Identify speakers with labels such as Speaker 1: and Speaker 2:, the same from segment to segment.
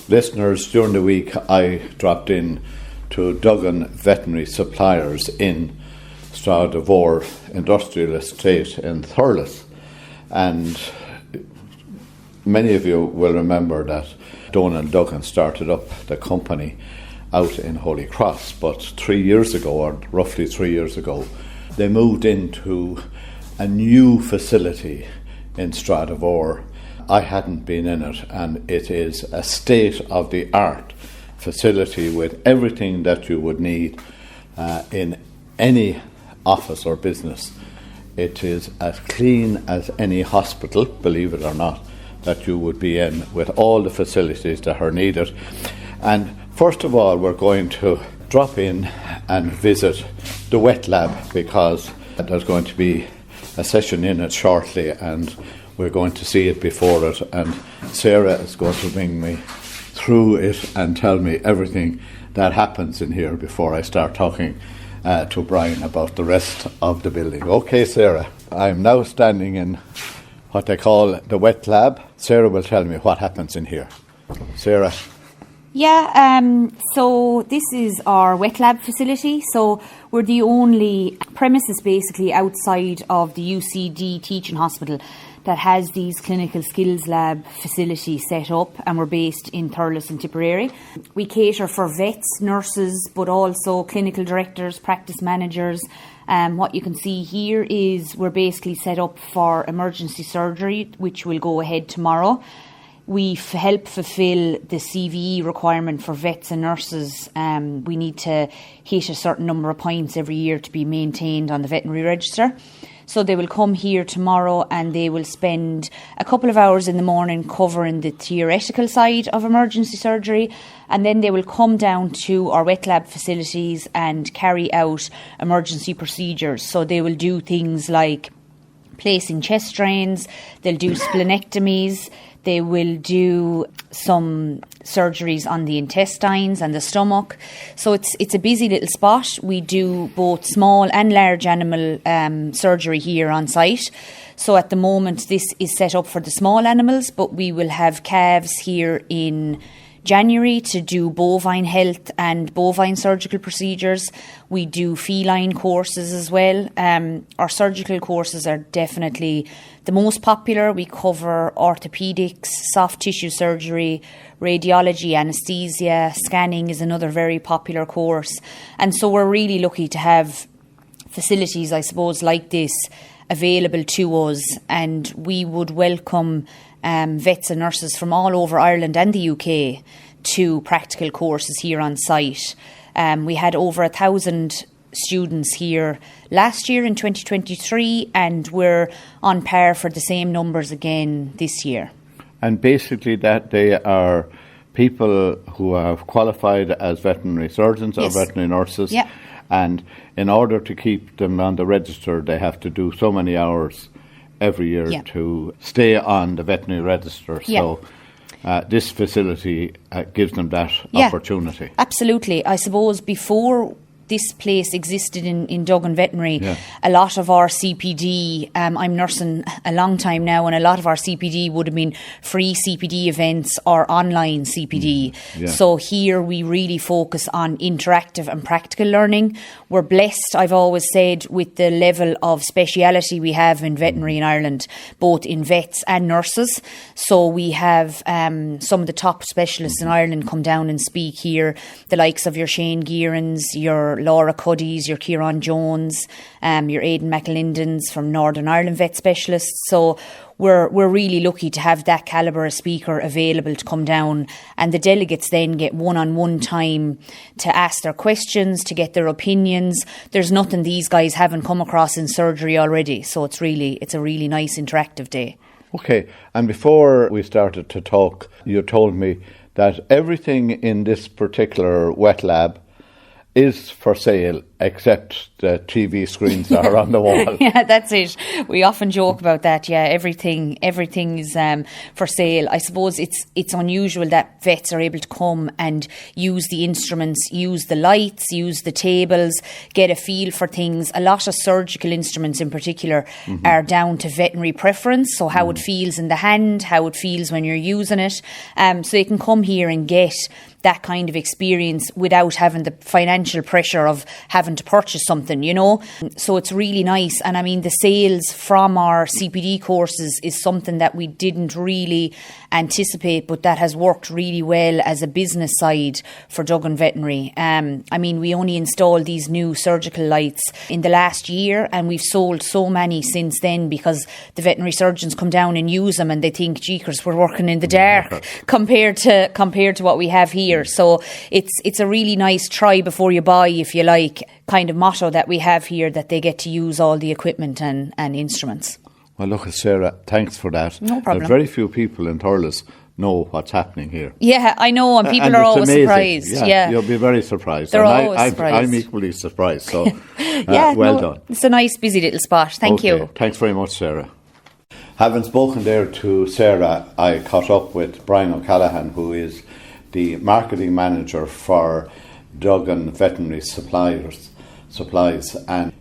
Speaker 1: Listeners, during the week I dropped in to Duggan Veterinary Suppliers in Stradivore Industrial Estate in Thurles, and many of you will remember that Donald Duggan started up the company out in Holy Cross, but 3 years ago, or roughly 3 years ago, they moved into a new facility in Stradivore. I hadn't been in it, and it is a state-of-the-art facility with everything that you would need in any office or business. It is as clean as any hospital, believe it or not, that you would be in, with all the facilities that are needed. And first of all, we're going to drop in and visit the wet lab, because there's going to be a session in it shortly, and we're going to see it before it, and Sarah is going to bring me through it and tell me everything that happens in here before I start talking to Brian about the rest of the building. Okay, Sarah, I'm now standing in what they call the wet lab. Sarah will tell me what happens in here. Sarah.
Speaker 2: Yeah, so this is our wet lab facility. So we're the only premises basically outside of the UCD teaching hospital that has these clinical skills lab facilities set up, and we're based in Thurles and Tipperary. We cater for vets, nurses, but also clinical directors, practice managers. What you can see here is we're basically set up for emergency surgery, which will go ahead tomorrow. We help fulfil the CVE requirement for vets and nurses. We need to hit a certain number of points every year to be maintained on the veterinary register. So they will come here tomorrow and they will spend a couple of hours in the morning covering the theoretical side of emergency surgery, and then they will come down to our wet lab facilities and carry out emergency procedures. So they will do things like placing chest drains, they'll do splenectomies, they will do some surgeries on the intestines and the stomach. So it's a busy little spot. We do both small and large animal surgery here on site. So at the moment this is set up for the small animals, but we will have calves here in January to do bovine health and bovine surgical procedures. We do feline courses as well. Our surgical courses are definitely the most popular. We cover orthopedics, soft tissue surgery, radiology, anaesthesia, scanning is another very popular course. And so we're really lucky to have facilities, I suppose, like this available to us, and we would welcome vets and nurses from all over Ireland and the UK to practical courses here on site. We had over 1,000 students here last year in 2023, and we're on par for the same numbers again this year.
Speaker 1: And basically that they are people who have qualified as veterinary surgeons or veterinary nurses.
Speaker 2: Yeah.
Speaker 1: And in order to keep them on the register, they have to do so many hours every year to stay on the veterinary register. So this facility gives them that opportunity.
Speaker 2: Absolutely. I suppose before this place existed in Duggan Veterinary, a lot of our CPD, I'm nursing a long time now, and a lot of our CPD would have been free CPD events or online CPD. So here we really focus on interactive and practical learning. We're blessed, I've always said, with the level of speciality we have in veterinary in Ireland, both in vets and nurses. So we have some of the top specialists in Ireland come down and speak here, the likes of your Shane Gearans, your Laura Cuddies, your Kieran Jones, your Aidan McAlindens from Northern Ireland vet specialists. So we're really lucky to have that calibre of speaker available to come down, and the delegates then get one-on-one time to ask their questions, to get their opinions. There's nothing these guys haven't come across in surgery already, so it's a really nice interactive day.
Speaker 1: Okay, and before we started to talk, you told me that everything in this particular wet lab is for sale except the TV screens that are on the wall.
Speaker 2: Yeah, that's it. We often joke about that. Yeah, everything is for sale. I suppose it's unusual that vets are able to come and use the instruments, use the lights, use the tables, get a feel for things. A lot of surgical instruments in particular are down to veterinary preference, so how it feels in the hand, how it feels when you're using it. So you can come here and get that kind of experience without having the financial pressure of having to purchase something, you know. So it's really nice. And I mean, the sales from our CPD courses is something that we didn't really anticipate, but that has worked really well as a business side for Duggan Veterinary. I mean, we only installed these new surgical lights in the last year, and we've sold so many since then because the veterinary surgeons come down and use them and they think, jeekers, we're working in the dark compared to what we have here. So it's a really nice try before you buy, if you like, kind of motto that we have here, that they get to use all the equipment and instruments.
Speaker 1: Well, look, Sarah, thanks for that.
Speaker 2: No problem.
Speaker 1: Very few people in Thurles know what's happening here.
Speaker 2: Yeah, I know, and people are always
Speaker 1: amazing.
Speaker 2: surprised. Yeah,
Speaker 1: you'll be very surprised.
Speaker 2: They're always surprised.
Speaker 1: I'm equally surprised. So,
Speaker 2: well
Speaker 1: done.
Speaker 2: It's a nice, busy little spot. Thank you.
Speaker 1: Thanks very much, Sarah. Having spoken there to Sarah, I caught up with Brian O'Callaghan, who is the marketing manager for Duggan Veterinary Supplies, and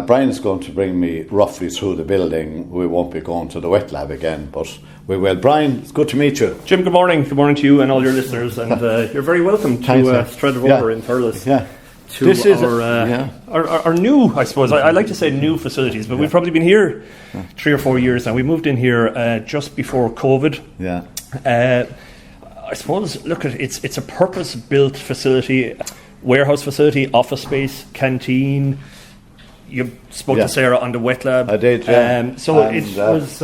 Speaker 1: Brian is going to bring me roughly through the building. We won't be going to the wet lab again, but we will. Brian, it's good to meet you.
Speaker 3: Jim, good morning. Good morning to you and all your listeners, and you're very welcome to Stradivore in Thurles.
Speaker 1: Yeah.
Speaker 3: This is our new, I suppose, I like to say new facilities, but we've probably been here 3 or 4 years now. We moved in here just before COVID.
Speaker 1: Yeah.
Speaker 3: I suppose, look, it's a purpose-built facility, warehouse facility, office space, canteen. You spoke to Sarah on the wet lab.
Speaker 1: I did, yeah.
Speaker 3: It was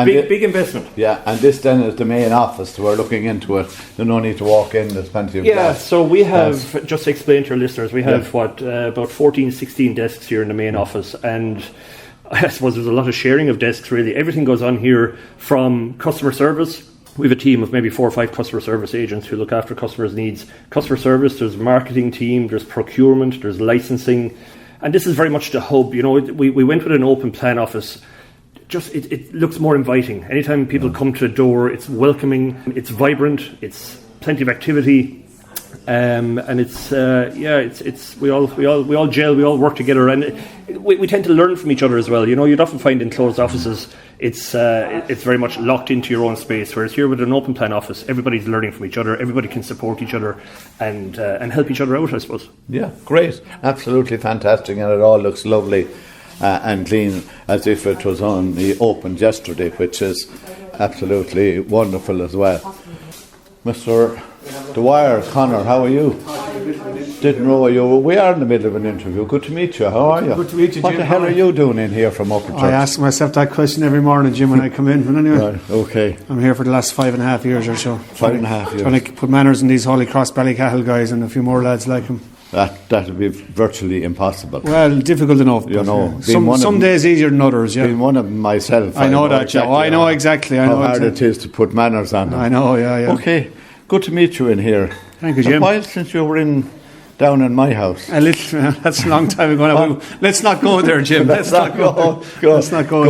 Speaker 3: big investment.
Speaker 1: Yeah, and this then is the main office. We're looking into it. There's no need to walk in. There's plenty of glass.
Speaker 3: So we have, just to explain to our listeners, we have, about 14, 16 desks here in the main office, and I suppose there's a lot of sharing of desks, really. Everything goes on here from customer service. We have a team of maybe 4 or 5 customer service agents who look after customers' needs. Customer service, there's a marketing team, there's procurement, there's licensing. And this is very much the hub. You know, we went with an open plan office. Just it looks more inviting. Anytime people come to the door, it's welcoming, it's vibrant, it's plenty of activity. And it's we all gel, we all work together, and we tend to learn from each other as well. You know, you'd often find in closed offices it's very much locked into your own space, whereas here with an open plan office, everybody's learning from each other, everybody can support each other and help each other out, I suppose.
Speaker 1: Yeah, great, absolutely fantastic, and it all looks lovely and clean, as if it was only opened yesterday, which is absolutely wonderful as well. Mr. Dwyer, Conor, how are you? Didn't know you. We are in the middle of an interview. Good to meet you. How are you?
Speaker 4: Good to meet you, Jim.
Speaker 1: What the hell are you doing in here from Upper Church?
Speaker 4: I ask myself that question every morning, Jim, when I come in. But anyway,
Speaker 1: right, okay.
Speaker 4: I'm here for the last 5.5 years or so.
Speaker 1: 5.5 years.
Speaker 4: Trying to put manners in these Holy Cross Ballycahill guys and a few more lads like them.
Speaker 1: That would be virtually impossible.
Speaker 4: Well, difficult enough.
Speaker 1: You know,
Speaker 4: some days easier than others. Yeah,
Speaker 1: being one of them myself,
Speaker 4: I know that. Exactly I know exactly.
Speaker 1: How hard it is to put manners on them.
Speaker 4: I know. Yeah.
Speaker 1: Okay, good to meet you in here.
Speaker 4: Thank you, Jim.
Speaker 1: A while since you were down in my house.
Speaker 4: A little. That's a long time ago. Let's not go there, Jim. Let's not go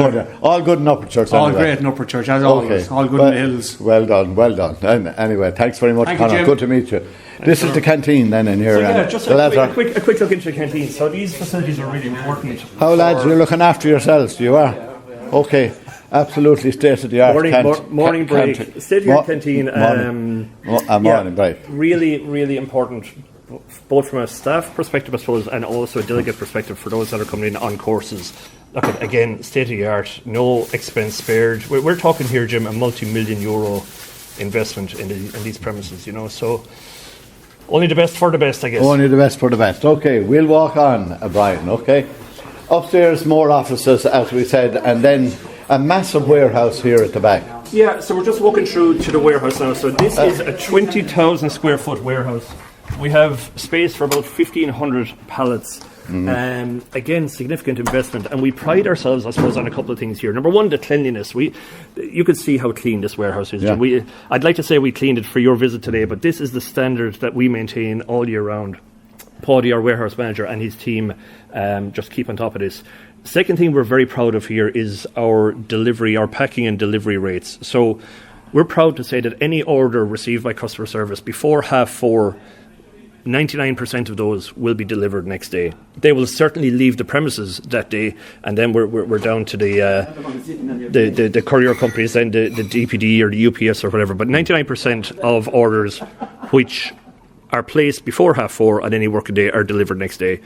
Speaker 4: there.
Speaker 1: All good in Upper Church.
Speaker 4: All
Speaker 1: anyway.
Speaker 4: Great in Upper Church, as always. All good in the hills.
Speaker 1: Well done. And anyway, thanks very much, Conor. Good to meet you. This is the canteen then in here.
Speaker 3: So just a quick look into the canteen. So these facilities are really important.
Speaker 1: How, lads, you're looking after yourselves, you are? Okay. Absolutely state of the art.
Speaker 3: Morning break. State of the art canteen.
Speaker 1: Morning break.
Speaker 3: Really, really important, both from a staff perspective, I suppose, and also a delegate perspective for those that are coming in on courses. Look at, again, state of the art, no expense spared. We're talking here, Jim, a multi-million euro investment in these premises. You know, so only the best for the best, I guess.
Speaker 1: Only the best for the best. Okay, we'll walk on, Brian. Okay, upstairs, more offices, as we said, and then a massive warehouse here at the back.
Speaker 3: Yeah, so we're just walking through to the warehouse now. So this is a 20,000 square foot warehouse. We have space for about 1,500 pallets. Again, significant investment, and we pride ourselves, I suppose, on a couple of things here. Number one, the cleanliness. You could see how clean this warehouse is. Yeah. I'd like to say we cleaned it for your visit today, but this is the standard that we maintain all year round. Paddy, our warehouse manager, and his team just keep on top of this. Second thing we're very proud of here is our delivery, our packing and delivery rates. So we're proud to say that any order received by customer service before 4:30, 99% of those will be delivered next day. They will certainly leave the premises that day, and then we're down to the courier companies and the DPD or the UPS or whatever. But 99% of orders which are placed before 4:30 on any working day are delivered next day,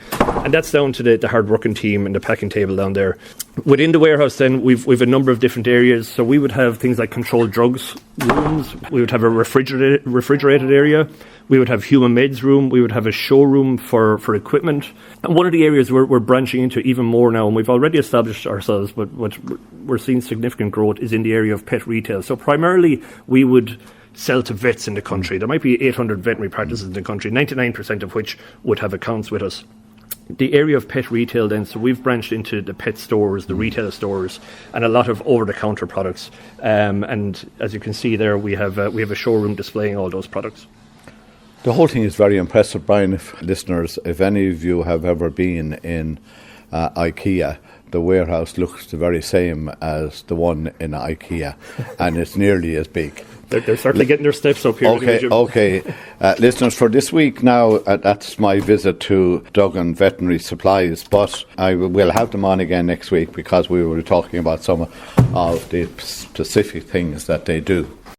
Speaker 3: and that's down to the hard working team and the packing table down there. Within the warehouse then we've a number of different areas. So we would have things like controlled drugs rooms, we would have a refrigerated area, we would have human meds room, we would have a showroom for equipment. And one of the areas we're branching into even more now, and we've already established ourselves, but what we're seeing significant growth is in the area of pet retail. So primarily we would sell to vets in the country. There might be 800 veterinary practices in the country, 99% of which would have accounts with us. The area of pet retail then, so we've branched into the pet stores, the retail stores, and a lot of over-the-counter products. And as you can see there, we have a showroom displaying all those products.
Speaker 1: The whole thing is very impressive, Brian. If any of you have ever been in IKEA, the warehouse looks the very same as the one in IKEA, and it's nearly as big.
Speaker 3: They're certainly getting their steps up here.
Speaker 1: Okay. Listeners, for this week now, that's my visit to Duggan Veterinary Supplies, but I will have them on again next week because we will be talking about some of the specific things that they do.